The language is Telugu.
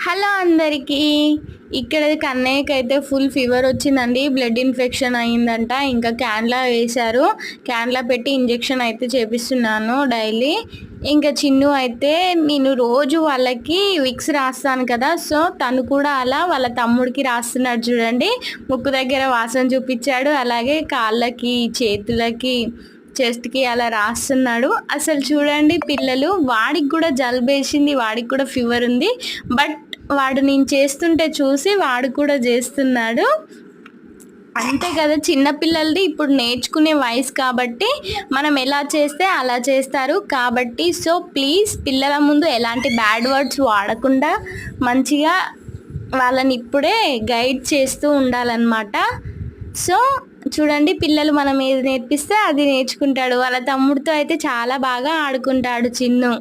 హలో అందరికీ. ఇక్కడ కన్నయ్యకి అయితే ఫుల్ ఫీవర్ వచ్చిందండి. బ్లడ్ ఇన్ఫెక్షన్ అయిందంట. ఇంకా క్యాన్లా వేశారు. క్యాన్లా పెట్టి ఇంజెక్షన్ అయితే చేపిస్తున్నాను డైలీ. ఇంకా చిన్ను అయితే నేను రోజు వాళ్ళకి విక్స్ రాస్తాను కదా, సో తను కూడా అలా వాళ్ళ తమ్ముడికి రాస్తున్నాడు చూడండి. ముక్కు దగ్గర వాసన చూపించాడు, అలాగే కాళ్ళకి చేతులకి చెస్ట్కి అలా రాస్తున్నాడు. అసలు చూడండి పిల్లలు, వాడికి కూడా జలుబు వేసింది, వాడికి కూడా ఫీవర్ ఉంది. బట్ వాడు నేను చేస్తుంటే చూసి వాడు కూడా చేస్తున్నాడు. అంతే కదా, చిన్నపిల్లలది ఇప్పుడు నేర్చుకునే వయసు కాబట్టి మనం ఎలా చేస్తే అలా చేస్తారు కాబట్టి. సో ప్లీజ్ పిల్లల ముందు ఎలాంటి బ్యాడ్ వర్డ్స్ వాడకుండా మంచిగా వాళ్ళని ఇప్పుడే గైడ్ చేస్తూ ఉండాలన్నమాట. సో చూడండి, పిల్లలు మనం ఏది నేర్పిస్తే అది నేర్చుకుంటాడు. వాళ్ళ తమ్ముడితో అయితే చాలా బాగా ఆడుకుంటాడు చిన్ను.